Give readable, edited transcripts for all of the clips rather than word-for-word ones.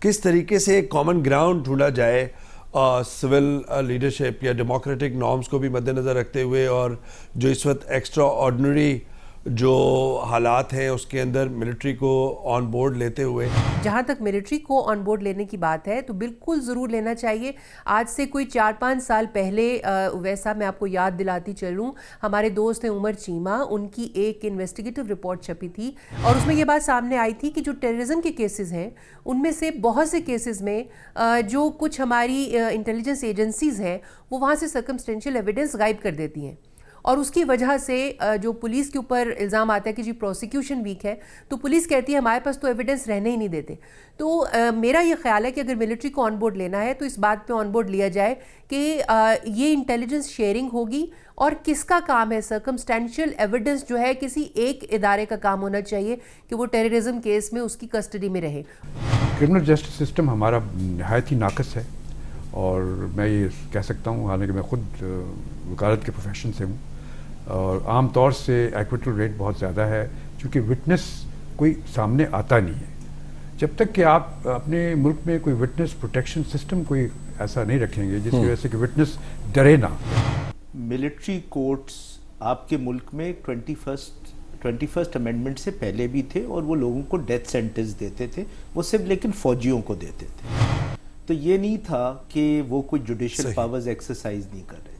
کس طریقے سے ایک کامن گراؤنڈ ڈھونڈا جائے سول لیڈرشپ یا ڈیموکریٹک نارمز کو بھی مد نظر رکھتے ہوئے، اور جو اس وقت ایکسٹرا آرڈنری جو حالات ہیں اس کے اندر ملٹری کو آن بورڈ لیتے ہوئے؟ جہاں تک ملٹری کو آن بورڈ لینے کی بات ہے تو بالکل ضرور لینا چاہیے۔ آج سے کوئی 4-5 سال پہلے ویسا میں آپ کو یاد دلاتی چلوں، ہمارے دوست ہیں عمر چیمہ، ان کی ایک انویسٹیگیٹو رپورٹ چھپی تھی اور اس میں یہ بات سامنے آئی تھی کہ جو ٹیررزم کے کیسز ہیں ان میں سے بہت سے کیسز میں جو کچھ ہماری انٹیلیجنس ایجنسیز ہیں وہ وہاں سے سرکمسٹینشیل ایویڈنس غائب کر دیتی ہیں، اور اس کی وجہ سے جو پولیس کے اوپر الزام آتا ہے کہ جی پروسیکیوشن ویک ہے، تو پولیس کہتی ہے ہمارے پاس تو ایویڈنس رہنے ہی نہیں دیتے۔ تو میرا یہ خیال ہے کہ اگر ملٹری کو آن بورڈ لینا ہے تو اس بات پہ آن بورڈ لیا جائے کہ یہ انٹیلیجنس شیئرنگ ہوگی، اور کس کا کام ہے سرکمسٹینشیل ایویڈنس جو ہے کسی ایک ادارے کا کام ہونا چاہیے کہ وہ ٹیررزم کیس میں اس کی کسٹڈی میں رہے۔ کرمنل جسٹس سسٹم ہمارا نہایت ہی ناقص ہے، اور میں یہ کہہ سکتا ہوں حالانکہ میں خود وکالت کے پروفیشن سے ہوں، اور عام طور سے ایکویٹل ریٹ بہت زیادہ ہے چونکہ وٹنس کوئی سامنے آتا نہیں ہے۔ جب تک کہ آپ اپنے ملک میں کوئی وٹنس پروٹیکشن سسٹم کوئی ایسا نہیں رکھیں گے جس کی وجہ سے کہ وٹنس ڈرے نہ۔ ملٹری کورٹس آپ کے ملک میں 21st امینڈمنٹ سے پہلے بھی تھے، اور وہ لوگوں کو ڈیتھ سینٹنس دیتے تھے، وہ صرف لیکن فوجیوں کو دیتے تھے۔ تو یہ نہیں تھا کہ وہ کوئی جوڈیشل پاورز ایکسرسائز نہیں کر رہے تھے۔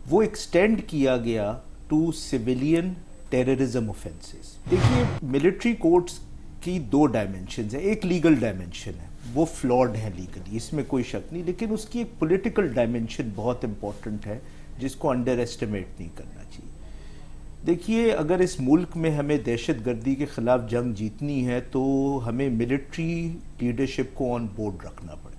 وہ ایکسٹینڈ کیا گیا ٹو سویلین ٹیررزم اوفینسز۔ دیکھیے ملٹری کورٹس کی 2 ڈائمنشنز ہیں، ایک لیگل ڈائمنشن ہے، وہ فلاڈ ہے لیگلی، اس میں کوئی شک نہیں، لیکن اس کی ایک پولیٹیکل ڈائمنشن بہت امپورٹنٹ ہے جس کو انڈر ایسٹیمیٹ نہیں کرنا چاہیے۔ دیکھیے اگر اس ملک میں ہمیں دہشت گردی کے خلاف جنگ جیتنی ہے تو ہمیں ملٹری لیڈرشپ کو آن بورڈ رکھنا پڑے۔